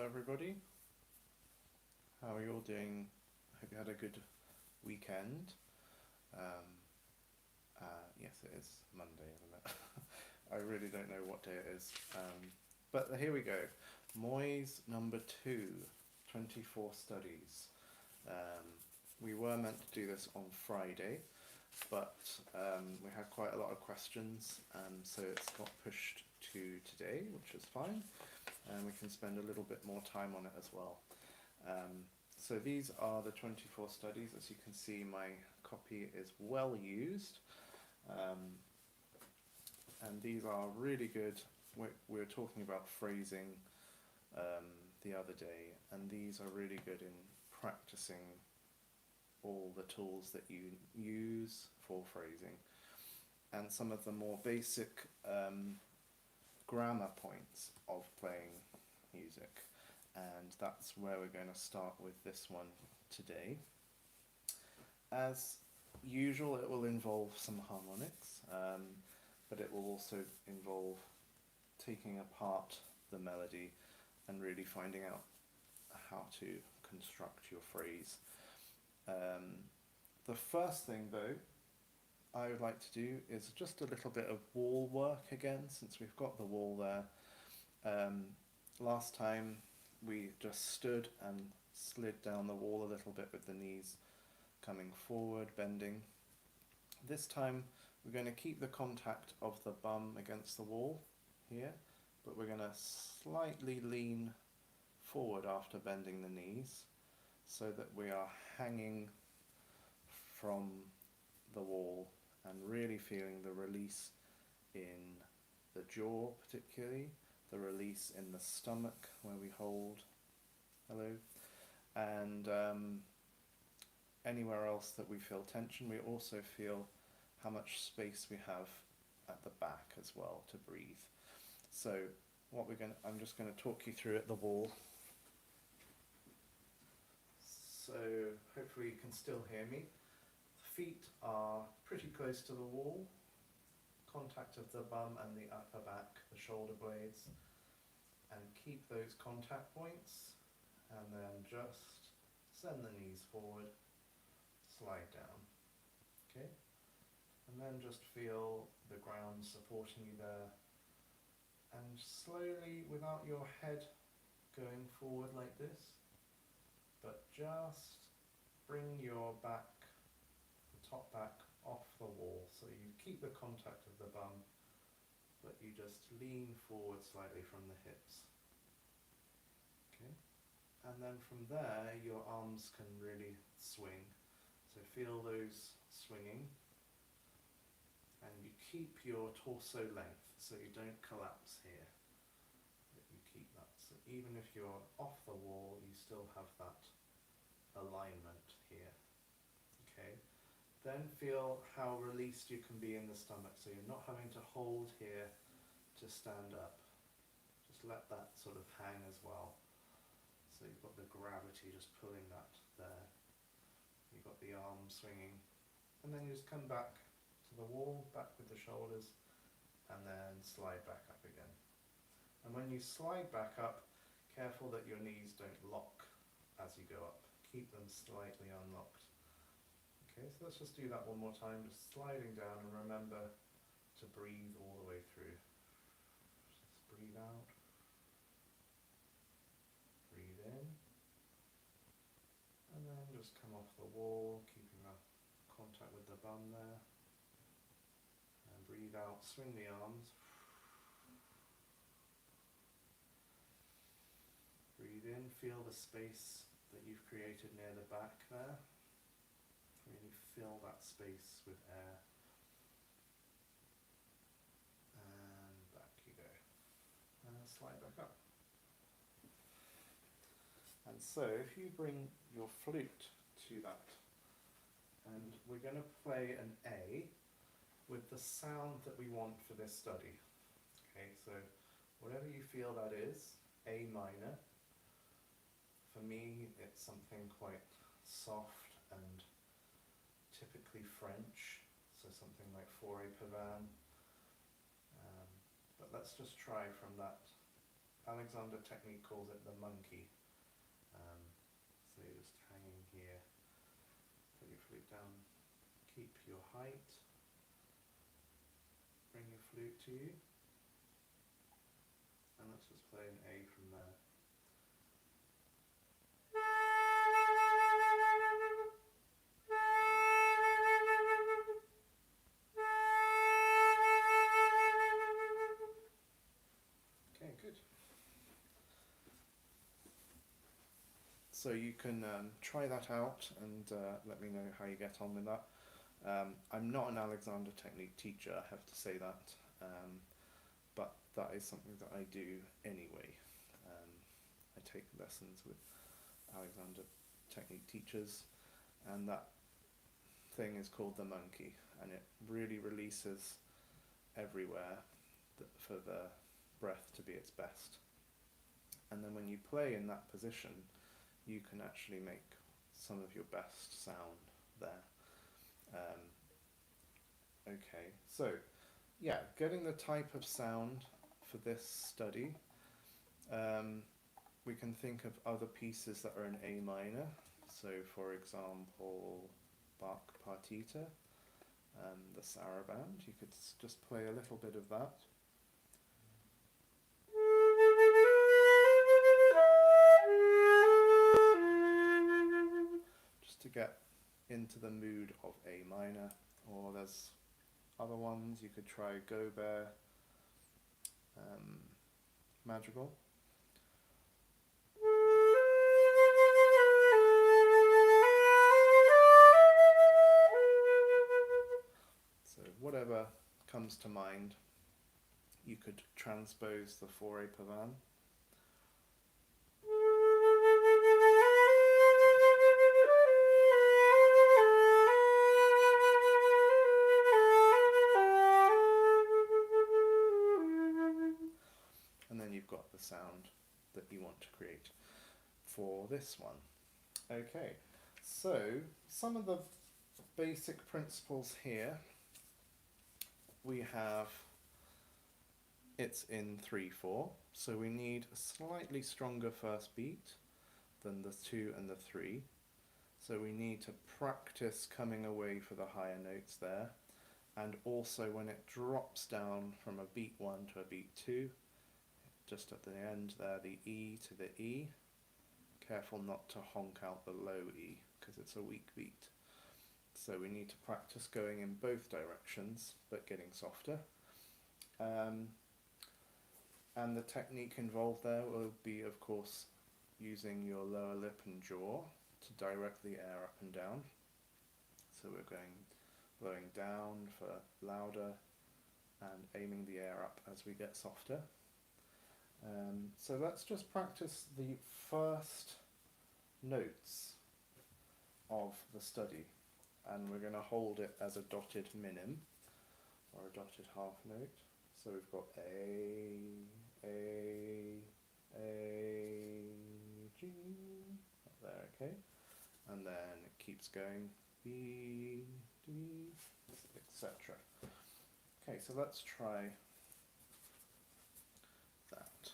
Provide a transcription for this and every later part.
everybody. How are you all doing? Hope you had a good weekend. Yes, it is Monday, isn't it? I really don't know what day it is. But here we go. Moyse number 2, 24 studies. We were meant to do this on Friday, but we had quite a lot of questions, so it's got pushed to today, which is fine. And we can spend a little bit more time on it as well. So these are the 24 studies. As you can see, my copy is well used. And these are really good. We were talking about phrasing the other day, and these are really good in practicing all the tools that you use for phrasing, and some of the more basic grammar points of playing music. And that's where we're going to start with this one today. As usual, it will involve some harmonics, but it will also involve taking apart the melody and really finding out how to construct your phrase. The first thing, though, I would like to do is just a little bit of wall work again, since we've got the wall there. Last time we just stood and slid down the wall a little bit with the knees coming forward, bending. This time we're going to keep the contact of the bum against the wall here, but we're going to slightly lean forward after bending the knees so that we are hanging from the wall and really feeling the release in the jaw, particularly the release in the stomach where we hold, and anywhere else that we feel tension. We also feel how much space we have at the back as well to breathe. So I'm just going to talk you through at the wall. So hopefully you can still hear me. The feet are pretty close to the wall. Contact of the bum and the upper back, the shoulder blades, and keep those contact points, and then just send the knees forward, slide down, okay? And then just feel the ground supporting you there, and slowly, without your head going forward like this, but just bring your back, the top back, off the wall. So you keep the contact of the bum, but you just lean forward slightly from the hips. Okay? And then from there, your arms can really swing. So feel those swinging. And you keep your torso length, so you don't collapse here. But you keep that. So even if you're off the wall, you still have that alignment here. Okay? Then feel how released you can be in the stomach, so you're not having to hold here to stand up. Just let that sort of hang as well. So you've got the gravity just pulling that there. You've got the arms swinging. And then you just come back to the wall, back with the shoulders, and then slide back up again. And when you slide back up, careful that your knees don't lock as you go up. Keep them slightly unlocked. Okay, so let's just do that one more time, just sliding down, and remember to breathe all the way through. Just breathe out, breathe in, and then just come off the wall, keeping that contact with the bum there, and breathe out, swing the arms, breathe in, feel the space that you've created near the back there. Really fill that space with air. And back you go. And slide back up. And so if you bring your flute to that, and we're going to play an A with the sound that we want for this study. Okay, so whatever you feel that is, A minor. For me, it's something quite soft and typically French, so something like Forêt Pavane. But let's just try from that Alexander technique calls it the monkey. So you're just hanging here, put your flute down, keep your height, bring your flute to you, and let's just play an A from there. Okay, good. So you can try that out and let me know how you get on with that. I'm not an Alexander technique teacher, I have to say that, but that is something that I do anyway. I take lessons with Alexander technique teachers, and that thing is called the monkey, and it really releases everywhere for the breath to be its best. And then when you play in that position, you can actually make some of your best sound there. Okay, so yeah, getting the type of sound for this study, we can think of other pieces that are in A minor. So for example, Bach Partita, the Saraband, you could just play a little bit of that. Just to get into the mood of A minor. Or there's other ones, you could try Gobert Madrigal. So whatever comes to mind, you could transpose the Fauré Pavane. And then you've got the sound that you want to create for this one. Okay, so some of the basic principles here. We have, it's in 3/4, so we need a slightly stronger first beat than the 2 and the 3. So we need to practice coming away for the higher notes there. And also when it drops down from a beat 1 to a beat 2, just at the end there, the E to the E. Careful not to honk out the low E, because it's a weak beat. So we need to practice going in both directions, but getting softer. And the technique involved there will be, of course, using your lower lip and jaw to direct the air up and down. So we're blowing down for louder and aiming the air up as we get softer. So let's just practice the first notes of the study, and we're going to hold it as a dotted minim or a dotted half note. So we've got A, G, up there, okay, and then it keeps going B, D, etc. Okay, so let's try that.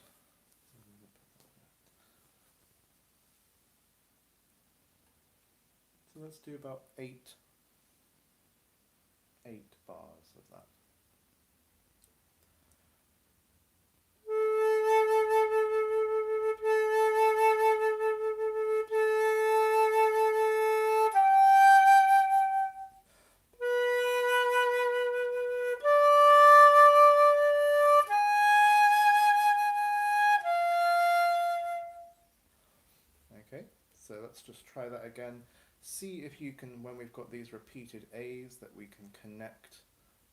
So let's do about 8 bars of that. Okay, so let's just try that again. See if you can, when we've got these repeated A's, that we can connect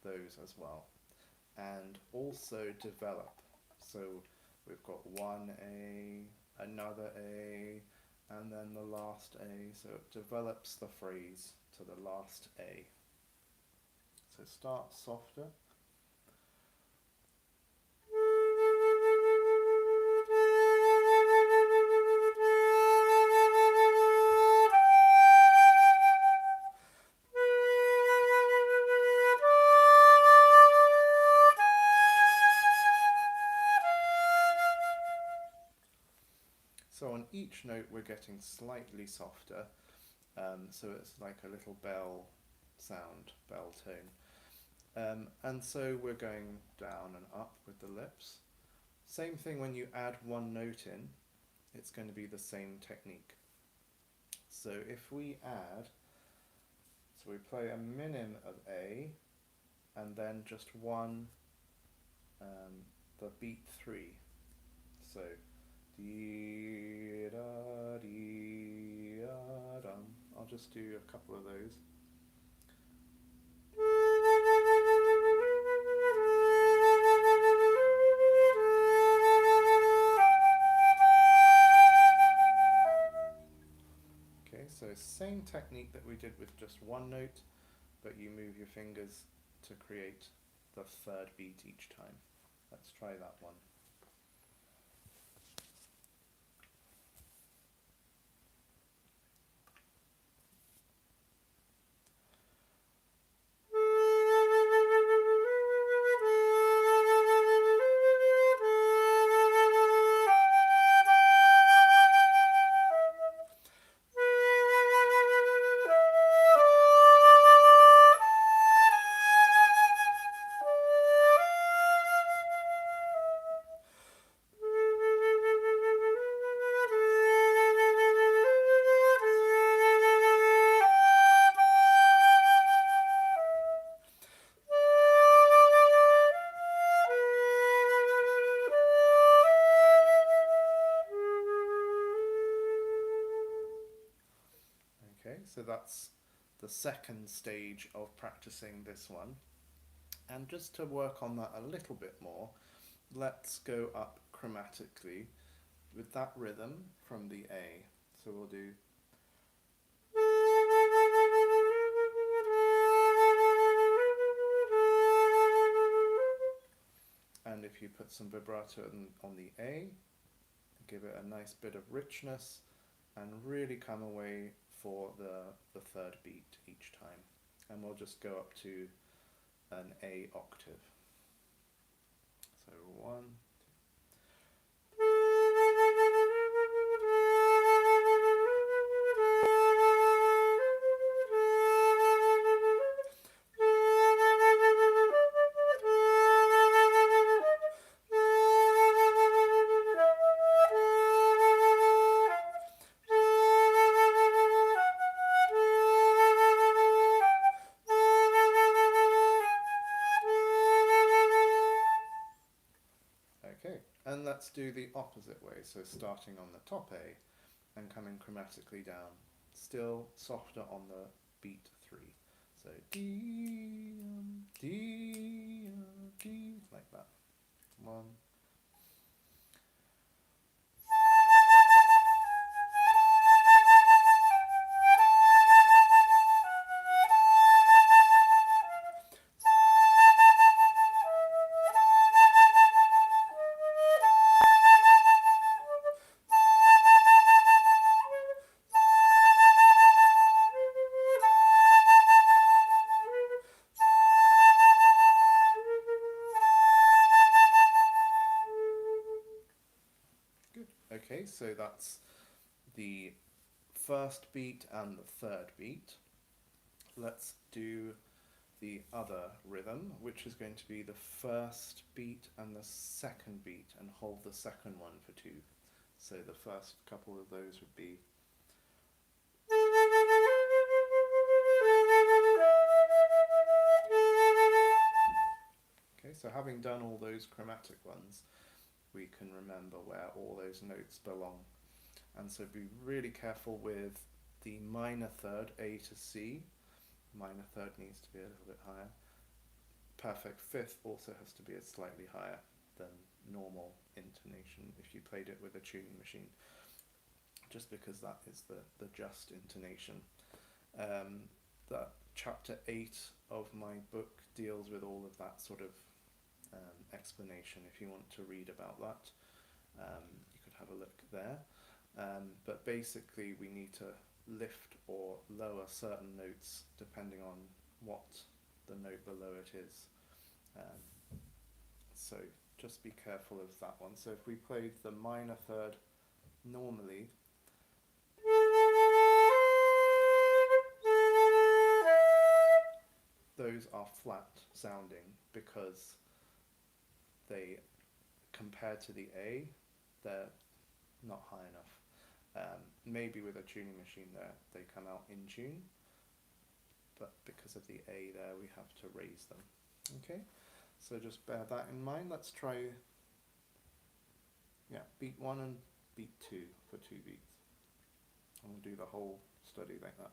those as well. And also develop. So we've got one A, another A, and then the last A. So it develops the phrase to the last A. So start softer. So on each note we're getting slightly softer, so it's like a little bell sound, bell tone. And so we're going down and up with the lips. Same thing when you add one note in, it's going to be the same technique. So if we add, so we play a minim of A, and then just one, the beat 3. So dee da dee da dum. I'll just do a couple of those. Okay, so same technique that we did with just one note, but you move your fingers to create the third beat each time. Let's try that one. So that's the second stage of practicing this one. And just to work on that a little bit more, let's go up chromatically with that rhythm from the A. So we'll do. And if you put some vibrato on the A, give it a nice bit of richness and really come away for the third beat each time. And we'll just go up to an A octave. So 1, 2. And let's do the opposite way, so starting on the top A and coming chromatically down, still softer on the beat 3. So D, D, D, like that. 1. Okay, so that's the first beat and the third beat. Let's do the other rhythm, which is going to be the first beat and the second beat, and hold the second one for 2. So the first couple of those would be. Okay, so having done all those chromatic ones, we can remember where all those notes belong. And so be really careful with the minor third, A to C. Minor third needs to be a little bit higher. Perfect fifth also has to be a slightly higher than normal intonation if you played it with a tuning machine, just because that is the just intonation. That chapter 8 of my book deals with all of that sort of explanation. If you want to read about that, you could have a look there. But basically we need to lift or lower certain notes depending on what the note below it is. So just be careful of that one. So if we played the minor third normally those are flat sounding because they, compared to the A, they're not high enough. Maybe with a tuning machine they come out in tune, but because of the A there, we have to raise them. Okay, so just bear that in mind. Let's try, beat 1 and beat 2 for 2 beats. And we'll do the whole study like that.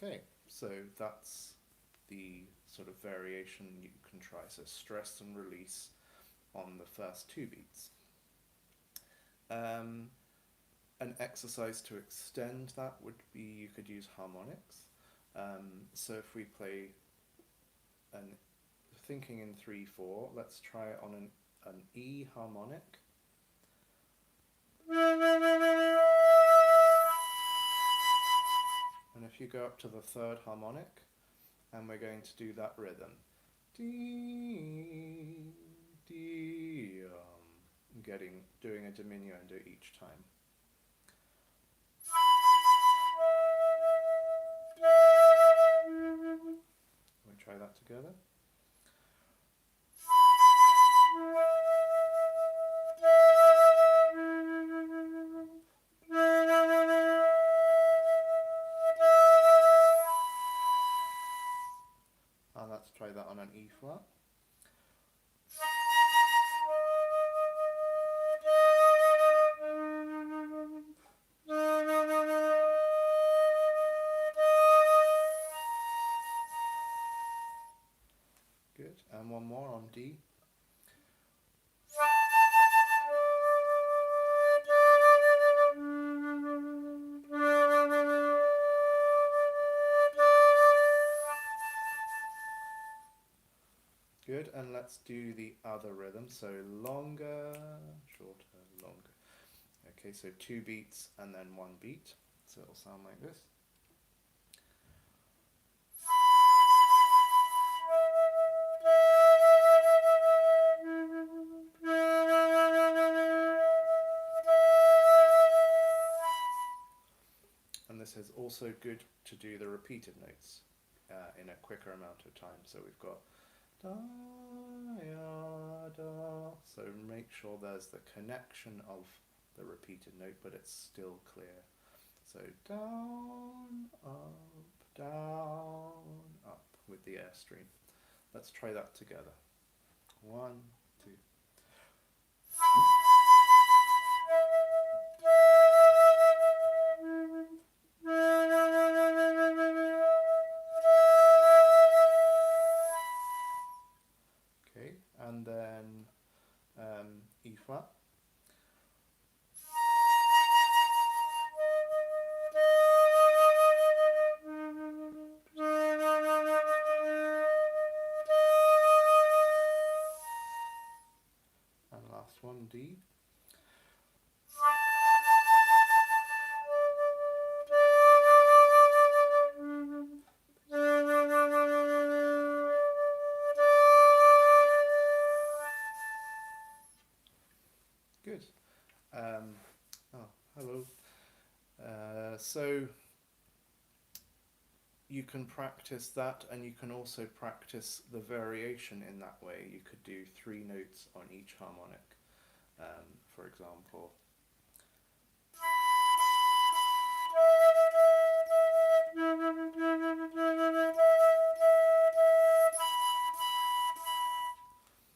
Okay, so that's the sort of variation you can try. So stress and release on the first 2 beats. An exercise to extend that would be, you could use harmonics. So if we play thinking in 3/4, let's try it on an E harmonic. And if you go up to the 3rd harmonic, and we're going to do that rhythm. D, D, doing a diminuendo each time. We try that together. And let's try that on an E flat. Good, and one more on D. Good, and let's do the other rhythm. So longer, shorter, longer. Okay, so 2 beats and then 1 beat. So it'll sound like this. And this is also good to do the repeated notes in a quicker amount of time. So we've got da, ya, da. So make sure there's the connection of the repeated note, but it's still clear. So down, up with the air stream. Let's try that together. 1, 2. Okay, and then E flat. And last one, D. Good. Hello. So you can practice that, and you can also practice the variation in that way. You could do 3 notes on each harmonic, for example.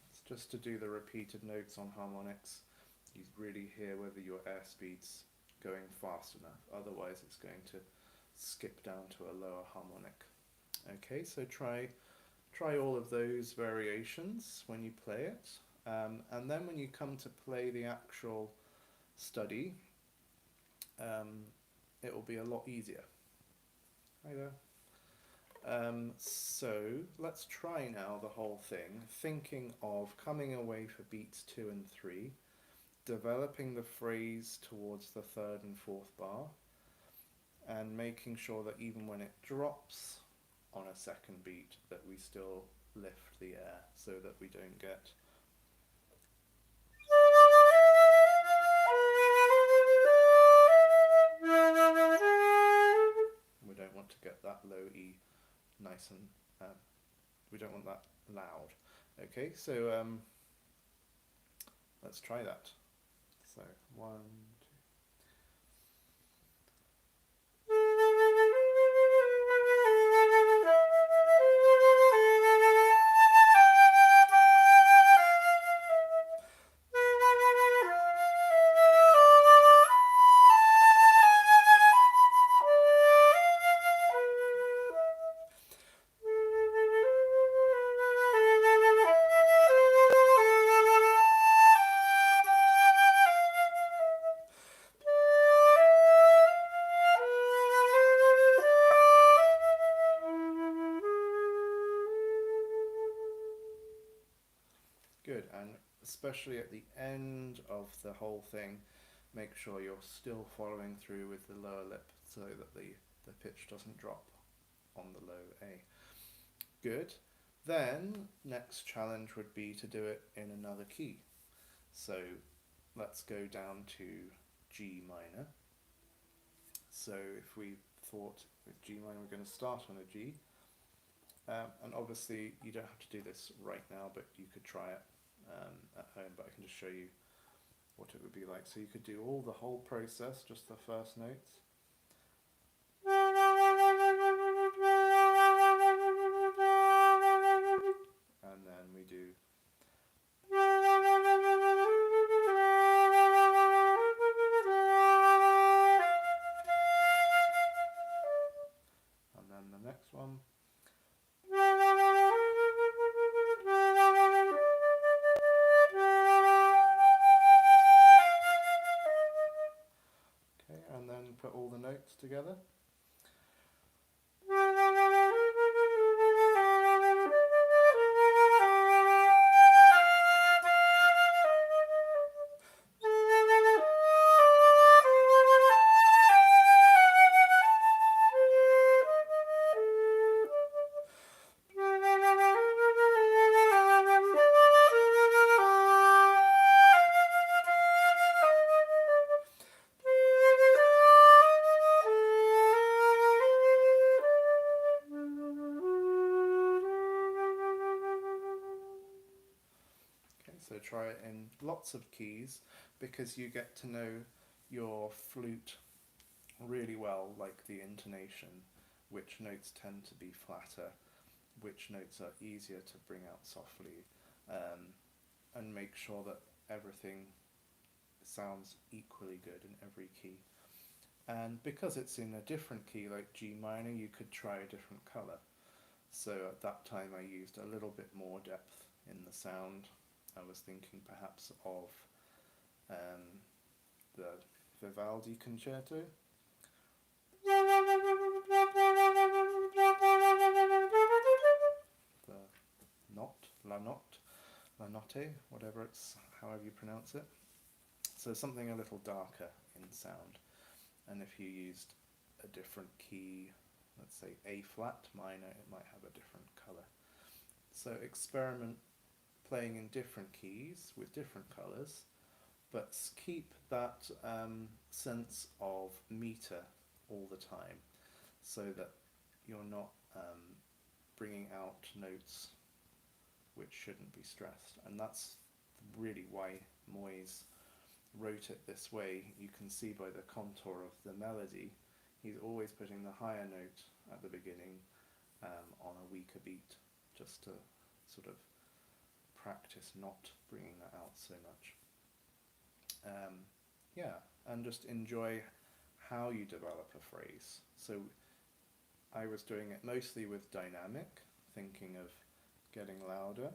It's just to do the repeated notes on harmonics. You really hear whether your airspeed's going fast enough. Otherwise, it's going to skip down to a lower harmonic. Okay, so try all of those variations when you play it, and then when you come to play the actual study, it will be a lot easier. Hi there. So let's try now the whole thing, thinking of coming away for beats 2 and 3, developing the phrase towards the 3rd and 4th bar, and making sure that even when it drops on a 2nd beat that we still lift the air so that we don't get that low E nice and we don't want that loud. Okay, so let's try that. So 1, 2. Good, and especially at the end of the whole thing, make sure you're still following through with the lower lip so that the pitch doesn't drop on the low A. Good. Then, next challenge would be to do it in another key. So, let's go down to G minor. So, if we thought with G minor we're going to start on a G, and obviously you don't have to do this right now, but you could try it at home, but I can just show you what it would be like. So you could do all the whole process, just the first notes. And then we do and then the next one. And then put all the notes together. So try it in lots of keys because you get to know your flute really well, like the intonation, which notes tend to be flatter, which notes are easier to bring out softly, and make sure that everything sounds equally good in every key. And because it's in a different key like G minor, you could try a different colour. So at that time I used a little bit more depth in the sound. I was thinking perhaps of the Vivaldi concerto. The la notte, whatever however you pronounce it. So something a little darker in sound. And if you used a different key, let's say A flat minor, it might have a different colour. So experiment playing in different keys with different colours, but keep that sense of meter all the time, so that you're not bringing out notes which shouldn't be stressed. And that's really why Moyse wrote it this way. You can see by the contour of the melody, he's always putting the higher note at the beginning on a weaker beat, just to sort of practice not bringing that out so much. Yeah, and just enjoy how you develop a phrase. So I was doing it mostly with dynamic, thinking of getting louder.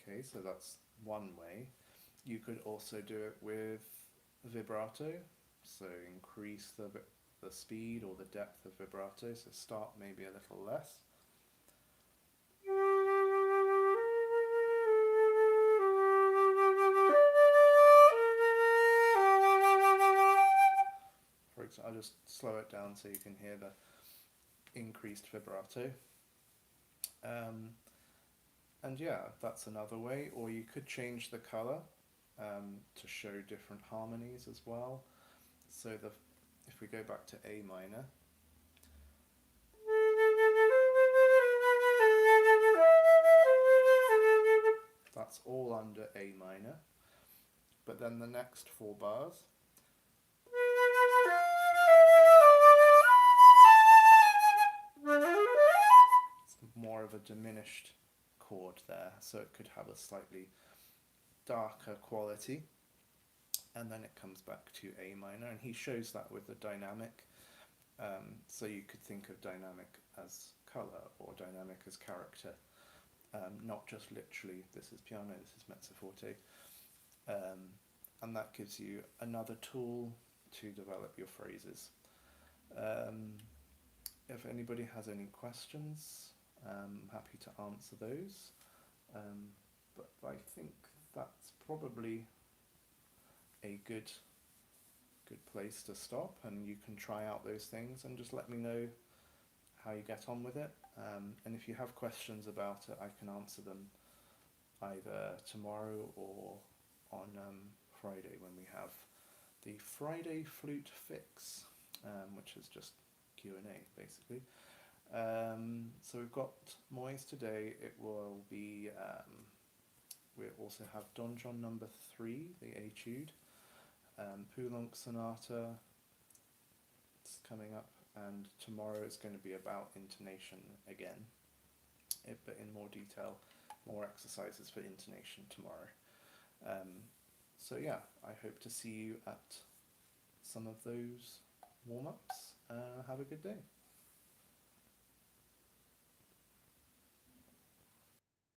Okay, so that's one way. You could also do it with vibrato, so increase the speed or the depth of vibrato, so start maybe a little less. For example, I'll just slow it down so you can hear the increased vibrato. And yeah, that's another way. Or you could change the color to show different harmonies as well. So if we go back to A minor, that's all under A minor. But then the next 4 bars, it's more of a diminished chord there, so it could have a slightly darker quality, and then it comes back to A minor, and he shows that with the dynamic. So you could think of dynamic as color or dynamic as character, not just literally this is piano, this is mezzo forte, and that gives you another tool to develop your phrases. If anybody has any questions, I'm happy to answer those, but I think that's probably a good place to stop, and you can try out those things and just let me know how you get on with it, and if you have questions about it, I can answer them either tomorrow or on Friday, when we have the Friday Flute Fix, which is just Q&A basically. So we've got Moyse today. It will be, we also have Don John number 3, the Etude, Poulenc Sonata, it's coming up, and tomorrow is going to be about intonation again, but in more detail, more exercises for intonation tomorrow. So yeah, I hope to see you at some of those warm-ups. Have a good day.